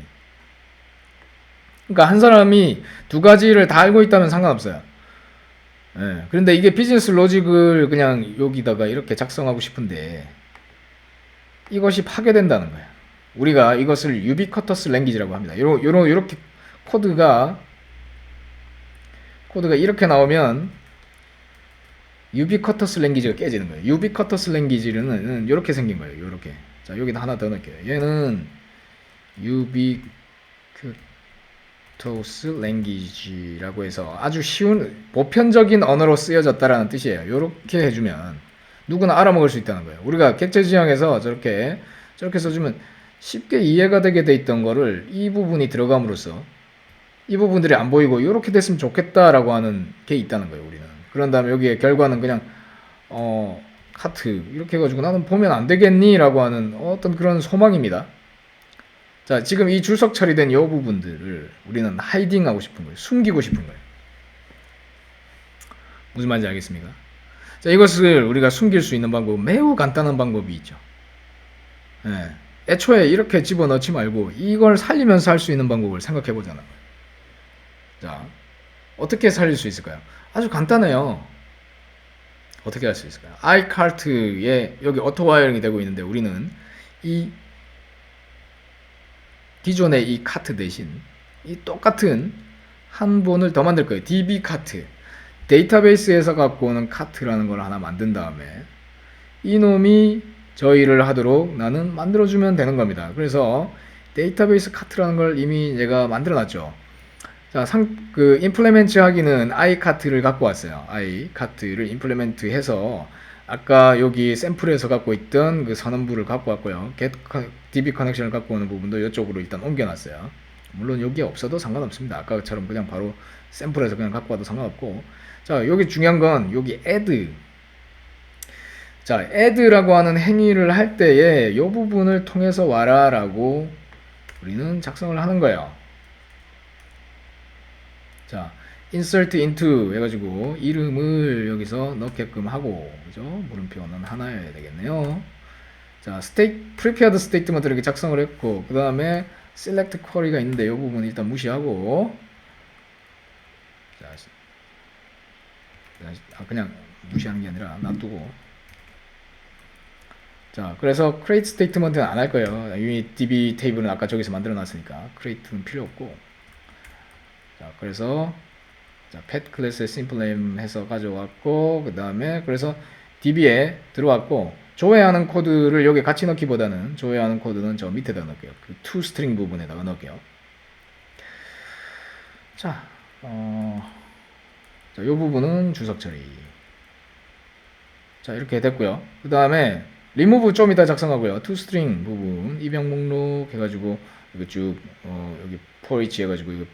그러니까 한 사람이 두 가지를 다 알고 있다면 상관없어요. 예. 그런데 이게 비즈니스 로직을 그냥 여기다가 이렇게 작성하고 싶은데 이것이 파괴된다는 거예요. 우리가 이것을 유비쿼터스 랭귀지라고 합니다. 이렇게 코드가 이렇게 나오면 유비쿼터스 랭귀지가 깨지는 거예요. 유비쿼터스 랭귀지는 이렇게 생긴 거예요. 이렇게. 자, 여기다 하나 더 넣을게요. 얘는 유비쿼터스 랭귀지라고 해서 아주 쉬운 보편적인 언어로 쓰여졌다라는 뜻이에요. 이렇게 해주면 누구나 알아먹을 수 있다는 거예요. 우리가 객체 지향에서 저렇게 써주면 쉽게 이해가 되게 돼 있던 거를 이 부분이 들어감으로써 이 부분들이 안 보이고 이렇게 됐으면 좋겠다라고 하는 게 있다는 거예요. 우리는. 그런 다음에 여기에 결과는 그냥 카트 이렇게 해가지고 나는 보면 안 되겠니? 라고 하는 어떤 그런 소망입니다. 자, 지금 이 줄석 처리된 이 부분들을 우리는 하이딩 하고 싶은 거예요. 숨기고 싶은 거예요. 무슨 말인지 알겠습니까? 자, 이것을 우리가 숨길 수 있는 방법, 매우 간단한 방법이 있죠. 예. 애초에 이렇게 집어넣지 말고 이걸 살리면서 할 수 있는 방법을 생각해 보자는 거예요. 자, 어떻게 살릴 수 있을까요? 아주 간단해요. 어떻게 할 수 있을까요? iCart에 여기 오토 와이어링이 되고 있는데 우리는 이 기존의 이 카트 대신 이 똑같은 한 본을 더 만들 거예요. dbcart. 데이터베이스에서 갖고 오는 카트라는 걸 하나 만든 다음에 이놈이 저 일을 하도록 나는 만들어주면 되는 겁니다. 그래서 데이터베이스 카트라는 걸 이미 제가 만들어 놨죠. 자, 임플레멘트 하기는 iCart를 갖고 왔어요. iCart를 임플레멘트 해서 아까 여기 샘플에서 갖고 있던 그 선언부를 갖고 왔고요. DB 커넥션을 갖고 오는 부분도 이쪽으로 일단 옮겨놨어요. 물론 여기에 없어도 상관없습니다. 아까처럼 그냥 바로 샘플에서 그냥 갖고 와도 상관없고. 자, 여기 중요한 건 여기 add. 자, add라고 하는 행위를 할 때에 이 부분을 통해서 와라 라고 우리는 작성을 하는 거예요. 자, insert into 해가지고 이름을 여기서 넣게끔 하고, 그죠? 물음표는 하나여야 되겠네요. 자, prepared statement 이렇게 작성을 했고, 그 다음에 select query가 있는데 이 부분 일단 무시하고, 자, 그냥 무시하는 게 아니라 놔두고, 자, 그래서 create statement는 안 할 거예요. 이미 db 테이블은 아까 저기서 만들어 놨으니까 create는 필요 없고, 자, 그래서 자, pet 클래스에 simple name 해서 가져왔고, 그 다음에 그래서 db에 들어왔고, 조회하는 코드를 여기 같이 넣기보다는 조회하는 코드는 저 밑에다 넣을게요. 그 toString 부분에다가 넣을게요. 자, 자, 이 부분은 주석 처리. 자, 이렇게 됐고요. 그 다음에 remove 좀 이따 작성하고요. toString 부분 입력 목록 해가지고 이거 쭉 여기 for each 해가지고 이거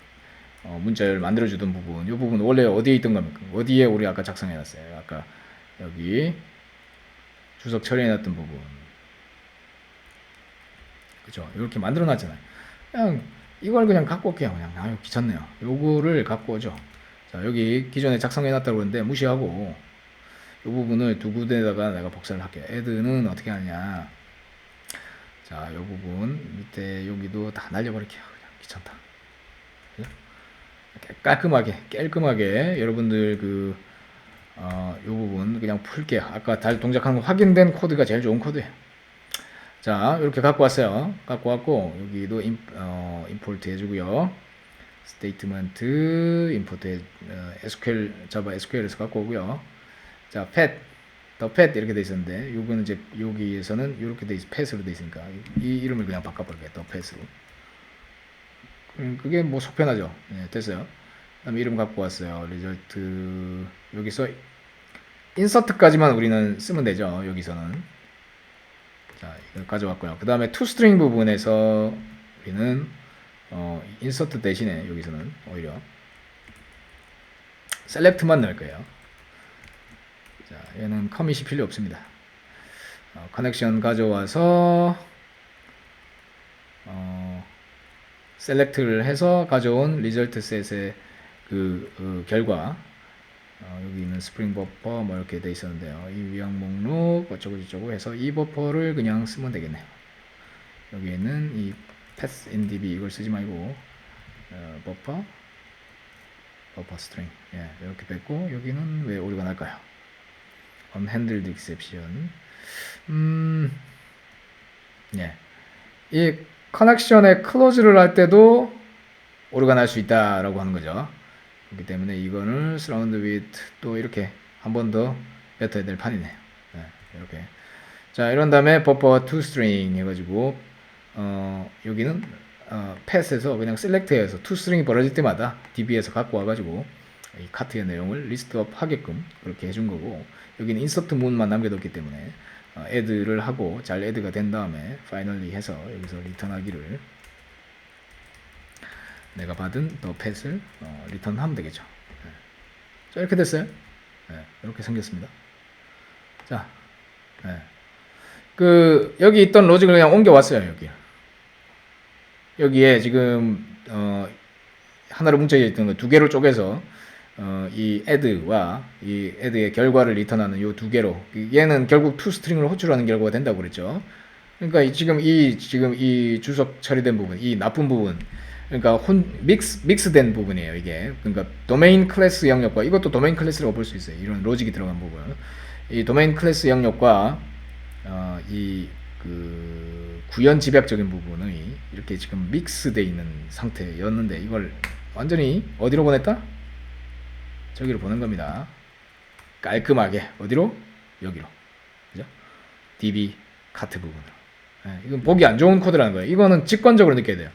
문자열 만들어주던 부분, 이 부분 원래 어디에 있던 겁니까? 어디에 우리 아까 작성해놨어요? 아까 여기 주석 처리해놨던 부분, 그죠? 이렇게 만들어놨잖아요. 그냥 이걸 그냥 갖고 올게요. 그냥 아유 귀찮네요. 요거를 갖고 오죠. 자, 여기 기존에 작성해놨다고 그러는데 무시하고 이 부분을 두 군데다가 내가 복사를 할게요. add는 어떻게 하냐? 자, 이 부분 밑에 여기도 다 날려버릴게요. 그냥 귀찮다. 그죠? 깔끔하게 여러분들 요 부분 그냥 풀게요. 아까 달 동작하는 거 확인된 코드가 제일 좋은 코드예요. 자, 이렇게 갖고 왔어요. 갖고 왔고 여기도 임포트 해주고요. 스테이트먼트 임포트 SQL 자바 SQL에서 갖고 오고요. 자, 더 pet 이렇게 돼 있었는데 요거는 이제 여기에서는 이렇게 돼 있어 pet으로 돼 있으니까 이 이름을 그냥 바꿔버릴게요. 더 pet으로. 그게 뭐 속편하죠. 네, 됐어요. 그다음에 이름 갖고 왔어요. 리절트 여기서 인서트까지만 우리는 쓰면 되죠. 여기서는 자, 이걸 가져왔고요. 그 다음에 toString 부분에서 우리는 인서트 대신에 여기서는 오히려 select만 넣을 거예요. 자, 얘는 커밋이 필요 없습니다. 커넥션 가져와서 select를 해서 가져온 result set의 그 결과 여기 있는 스프링 버퍼 뭐 이렇게 돼 있었는데요. 이 위양 목록 어쩌고 저쩌고 해서 이 버퍼를 그냥 쓰면 되겠네요. 여기 있는 이 path in db 이걸 쓰지 말고 버퍼 string 이렇게 뺐고 여기는 왜 오류가 날까요? unhandled exception. 이 커넥션에 클로즈를 할 때도 오류가 날 수 있다라고 하는 거죠. 그렇기 때문에 이거를 surround with 또 이렇게 한 번 더 뱉어야 될 판이네요. 이렇게. 자, 이런 다음에 buffer toString 해가지고 여기는 pass에서 그냥 select해서 toString이 벌어질 때마다 db에서 갖고 와가지고 이 카트의 내용을 리스트업 하게끔 그렇게 해준 거고 여기는 insert 문만 남겨뒀기 때문에 add를 하고 잘 add가 된 다음에 finally 해서 여기서 리턴하기를 내가 받은 더 펫을 리턴하면 되겠죠. 자, 이렇게 됐어요. 이렇게 생겼습니다. 자, 여기 있던 로직을 그냥 옮겨왔어요. 여기에 지금 하나로 뭉쳐져 있던 거 두 개로 쪼개서 이 add와 이 add의 결과를 리턴하는 요 두 개로 얘는 결국 toString을 호출하는 결과가 된다고 그랬죠. 그러니까 지금 이 주석 처리된 부분, 이 나쁜 부분, 그러니까 믹스된 부분이에요. 이게 그러니까 도메인 클래스 영역과 이것도 도메인 클래스라고 볼 수 있어요. 이런 로직이 들어간 부분, 이 도메인 클래스 영역과 이 구현 집약적인 부분이 이렇게 지금 믹스돼 있는 상태였는데 이걸 완전히 어디로 보냈다? 저기로 보낸 겁니다. 깔끔하게 어디로? 여기로, 그죠? db 카트 부분으로. 이건 보기 안 좋은 코드라는 거예요. 이거는 직관적으로 느껴야 돼요.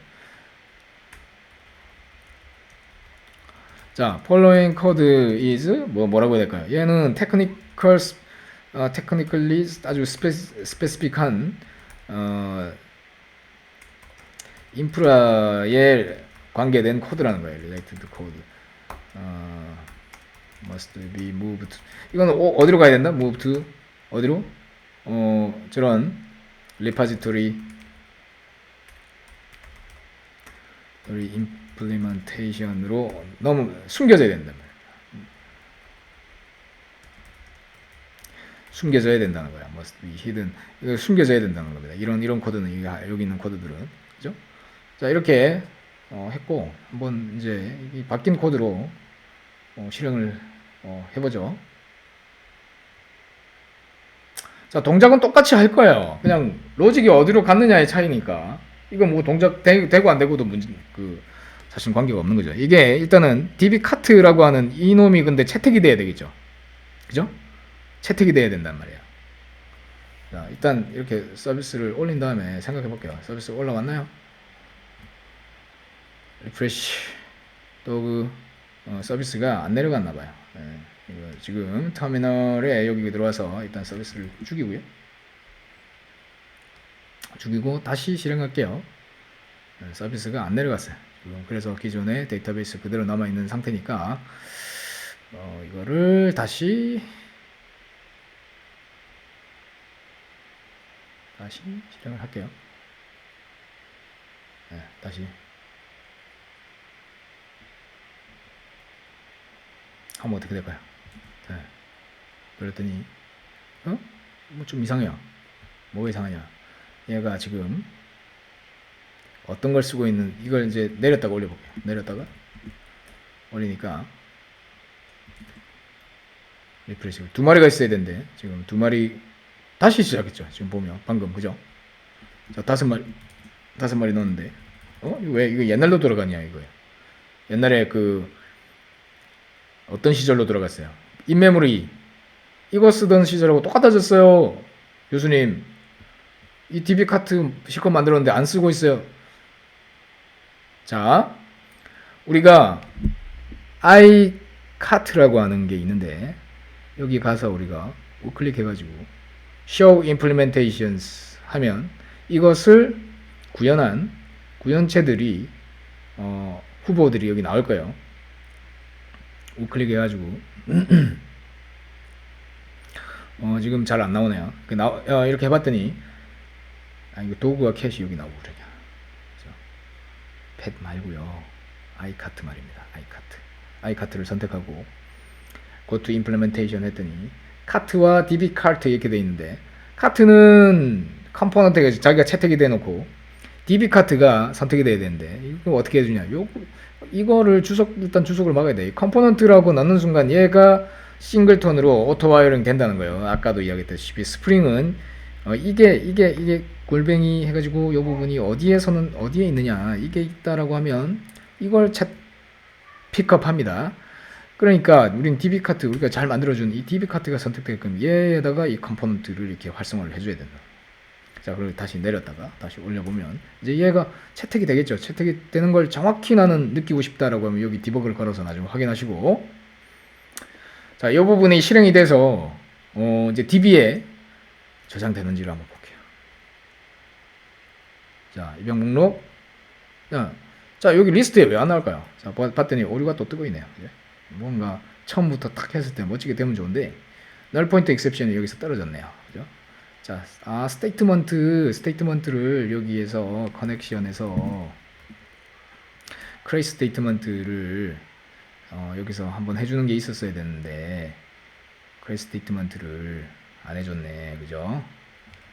자, following code is 뭐라고 해야 될까요? 얘는 technically 아주 스페시픽한 인프라에 관계된 코드라는 거예요. related code. must be moved. 이건 어디로 가야 된다? move to 어디로? 저런 repository 우리 임플리먼테이션으로 너무 숨겨져야 된단 말이야. 숨겨져야 된다는 거야. must be hidden. 이거 숨겨져야 된다는 겁니다. 이런 코드는 여기 있는 코드들은, 그죠? 자, 이렇게 했고 한번 이제 이 바뀐 코드로 실행을 해보죠. 자, 동작은 똑같이 할 거예요. 그냥 로직이 어디로 갔느냐의 차이니까. 이거 뭐 동작 되고 안 되고도 사실 관계가 없는 거죠. 이게 일단은 dbcut라고 하는 이놈이 근데 채택이 돼야 되겠죠. 그죠? 채택이 돼야 된단 말이야. 자, 일단 이렇게 서비스를 올린 다음에 생각해 볼게요. 서비스 올라왔나요? 리프레시. 또 서비스가 안 내려갔나 봐요. 네, 이거 지금 터미널에 여기 들어와서 일단 서비스를 죽이고요. 죽이고 다시 실행할게요. 네, 서비스가 안 내려갔어요. 지금 그래서 기존의 데이터베이스 그대로 남아 있는 상태니까 이거를 다시 실행을 할게요. 네, 다시 하면 어떻게 될까요? 네. 그랬더니 뭐 좀 이상해요. 뭐가 이상하냐? 얘가 지금 어떤 걸 쓰고 있는, 이걸 이제 내렸다가 올려볼게요. 내렸다가 올리니까 리프레시 두 마리가 있어야 되는데 지금 두 마리 다시 시작했죠. 지금 보면 방금, 그죠? 자, 다섯 마리 넣었는데 왜 이거 옛날로 돌아가냐 이거예요. 옛날에 어떤 시절로 들어갔어요? 인메모리 이거 쓰던 시절하고 똑같아졌어요. 교수님, 이 dbcart 실컷 만들었는데 안 쓰고 있어요. 자, 우리가 iCart라고 하는 게 있는데 여기 가서 우리가 우클릭해가지고 show implementations 하면 이것을 구현한 구현체들이 후보들이 여기 나올 거예요. 우클릭 해가지고 지금 잘 안 나오네요. 이렇게 해봤더니 이거 도구와 캣이 여기 나오고 그러냐. 펫 말고요. iCart 말입니다. iCart를 선택하고 go to implementation 했더니 카트와 dbcart 이렇게 돼 있는데, 카트는 컴포넌트가 자기가 채택이 돼 놓고 dbcart가 선택이 돼야 되는데 이거 어떻게 해주냐. 이거를 일단 주석을 막아야 돼. 컴포넌트라고 넣는 순간 얘가 싱글톤으로 오토 와이어링 된다는 거예요. 아까도 이야기했다시피 스프링은 이게 골뱅이 해가지고 이 부분이 어디에 있느냐, 이게 있다라고 하면 이걸 픽업합니다. 그러니까 우린 dbcart, 우리가 잘 만들어준 이 dbcart가 선택되게끔 얘에다가 이 컴포넌트를 이렇게 활성화를 해줘야 된다. 자, 그리고 다시 내렸다가 다시 올려보면 이제 얘가 채택이 되겠죠. 채택이 되는 걸 정확히 나는 느끼고 싶다라고 하면 여기 디버그를 걸어서 나중에 확인하시고, 자, 이 부분이 실행이 돼서 이제 db에 저장되는지를 한번 볼게요. 자, 입력 목록. 자, 여기 리스트에 왜 안 나올까요? 자, 봤더니 오류가 또 뜨고 있네요. 이제 뭔가 처음부터 탁 했을 때 멋지게 되면 좋은데 null pointer exception이 여기서 떨어졌네요. 그죠? 자, 스테이트먼트를 여기에서 커넥션에서 크레이 스테이트먼트를 여기서 한번 해주는 게 있었어야 되는데 크레이 스테이트먼트를 안 해줬네. 그죠?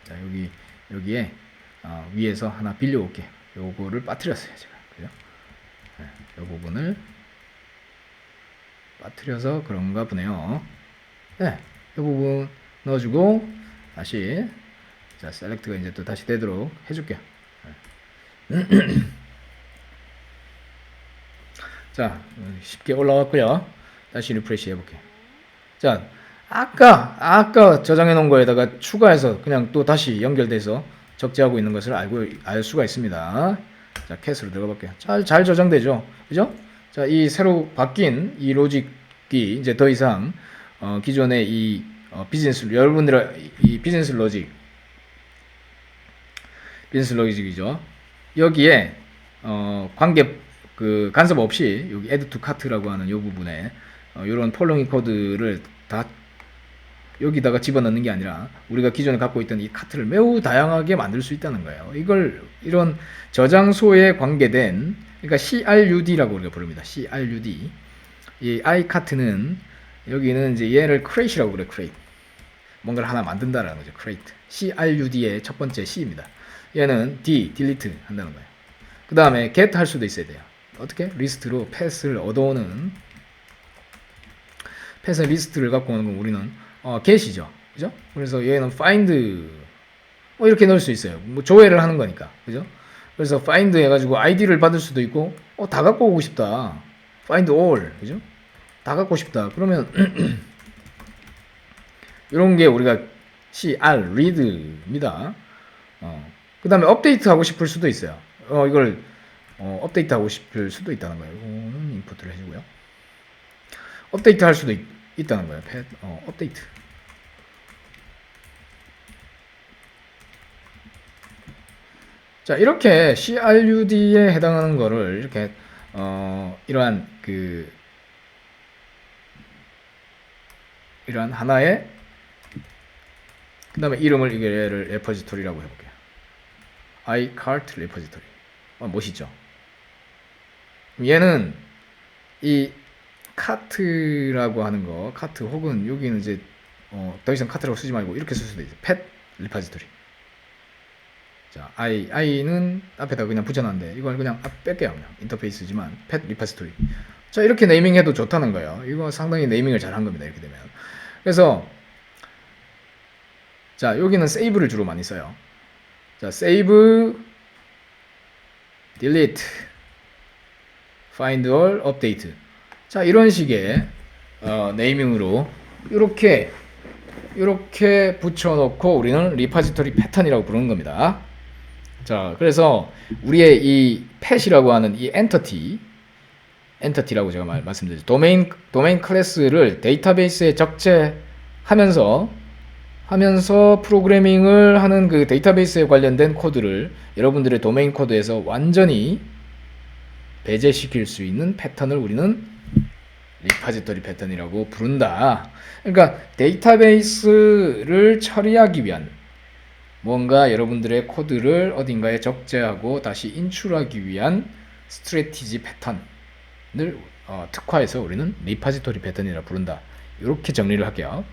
자, 여기에 위에서 하나 빌려올게. 요거를 빠뜨렸어요, 제가. 그죠? 네, 요 부분을 빠뜨려서 그런가 보네요. 네, 이 부분 넣어주고 다시, 자, 셀렉트가 이제 또 다시 되도록 해줄게요. 네. 자, 쉽게 올라왔고요. 다시 리프레시 해볼게요. 자, 아까 저장해 놓은 거에다가 추가해서 그냥 또 다시 연결돼서 적재하고 있는 것을 알 수가 있습니다. 자, 캣으로 들어가 볼게요. 잘 저장되죠? 그죠? 자, 이 새로 바뀐 이 로직이 이제 더 이상 기존의 이 여러분들의 이 비즈니스 로직이죠. 여기에 간섭 없이 여기 add to cart라고 하는 이 부분에 이런 폴롱이 코드를 다 여기다가 집어넣는 게 아니라 우리가 기존에 갖고 있던 이 카트를 매우 다양하게 만들 수 있다는 거예요. 이런 저장소에 관계된 그러니까 CRUD라고 우리가 부릅니다. CRUD. 이 iCart는 여기는 이제 얘를 create이라고 그래. create. 뭔가를 하나 만든다라는 거죠. create. CRUD의 첫 번째 C입니다. 얘는 delete 한다는 거예요. 그 다음에 get 할 수도 있어야 돼요. 어떻게? 리스트로 패스를 얻어오는 패스 리스트를 갖고 오는 건 우리는 get이죠. 그죠? 그래서 얘는 find 이렇게 넣을 수 있어요. 뭐 조회를 하는 거니까. 그죠? 그래서 find 해가지고 id를 받을 수도 있고 다 갖고 오고 싶다. find all. 그죠? 다 갖고 싶다. 그러면 이런 게 우리가 read입니다. 그 다음에 업데이트 하고 싶을 수도 있어요. 이걸 업데이트 하고 싶을 수도 있다는 거예요. 이거는 인풋을 해주고요. 업데이트 할 수도 있다는 거예요. 업데이트. 자, 이렇게 CRUD에 해당하는 거를 이렇게 이러한 이러한 하나의 그 다음에 이름을 얘를 레퍼지토리라고 해볼게요. iCart 레퍼지토리. 멋있죠? 얘는 이 카트라고 하는 거, 카트 혹은 여기는 이제 더 이상 카트라고 쓰지 말고 이렇게 쓸 수도 있어요. 펫 리퍼지토리. 자, i는 앞에다 그냥 붙여놨는데 이걸 그냥 뺄게요. 그냥 인터페이스지만 펫 리퍼지토리. 자, 이렇게 네이밍해도 좋다는 거예요. 이거 상당히 네이밍을 잘한 겁니다. 이렇게 되면. 그래서 자, 여기는 세이브를 주로 많이 써요. 자, save, delete, find all, update. 자, 이런 식의 네이밍으로 이렇게 붙여놓고 우리는 리퍼지토리 패턴이라고 부르는 겁니다. 자, 그래서 우리의 이 펫이라고 하는 이 엔터티라고 제가 말씀드렸죠. 도메인 클래스를 데이터베이스에 적재하면서 프로그래밍을 하는 그 데이터베이스에 관련된 코드를 여러분들의 도메인 코드에서 완전히 배제시킬 수 있는 패턴을 우리는 리퍼지토리 패턴이라고 부른다. 그러니까 데이터베이스를 처리하기 위한 뭔가 여러분들의 코드를 어딘가에 적재하고 다시 인출하기 위한 스트래티지 패턴을 특화해서 우리는 리퍼지토리 패턴이라고 부른다. 이렇게 정리를 할게요.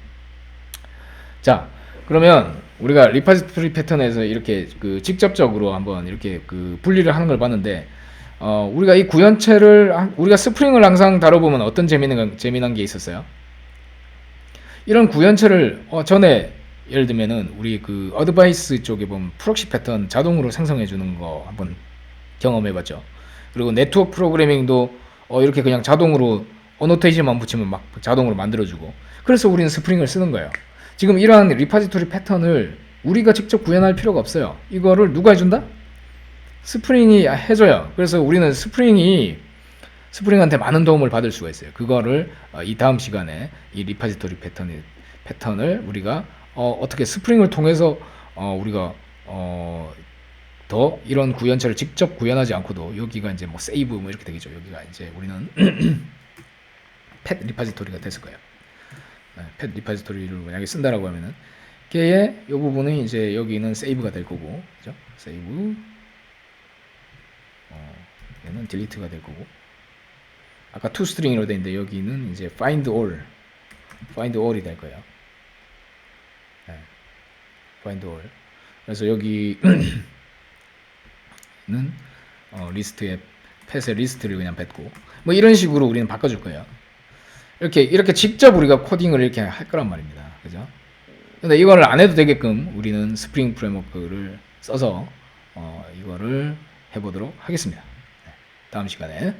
자, 그러면 우리가 리퍼지토리 패턴에서 이렇게 직접적으로 한번 이렇게 분리를 하는 걸 봤는데, 우리가 이 구현체를 우리가 스프링을 항상 다뤄보면 어떤 재미난 게 있었어요? 이런 구현체를 전에 예를 들면은 우리 어드바이스 쪽에 보면 프록시 패턴 자동으로 생성해 주는 거 한번 경험해 봤죠. 그리고 네트워크 프로그래밍도 이렇게 그냥 자동으로 어노테이션만 붙이면 막 자동으로 만들어 주고. 그래서 우리는 스프링을 쓰는 거예요. 지금 이러한 리퍼지토리 패턴을 우리가 직접 구현할 필요가 없어요. 이거를 누가 해준다? 스프링이 해줘요. 그래서 우리는 스프링한테 많은 도움을 받을 수가 있어요. 그거를 이 다음 시간에 이 리퍼지토리 패턴을 우리가 어떻게 스프링을 통해서 우리가 더 이런 구현체를 직접 구현하지 않고도 여기가 이제 뭐 세이브 뭐 이렇게 되겠죠. 여기가 이제 우리는 펫 리퍼지토리가 됐을 거예요. 펫 리퍼지토리를 만약에 쓴다라고 하면은 걔의 이 부분은 이제 여기는 세이브가 될 거고, 그죠? 세이브. 얘는 딜리트가 될 거고. 아까 toString으로 돼 있는데 여기는 이제 find all이 될 거예요. find all. 그래서 여기는 리스트에 펫의 리스트를 그냥 뱉고 뭐 이런 식으로 우리는 바꿔줄 거예요. 이렇게 직접 우리가 코딩을 이렇게 할 거란 말입니다. 그죠? 근데 이거를 안 해도 되게끔 우리는 스프링 프레임워크를 써서 이거를 해보도록 하겠습니다. 다음 시간에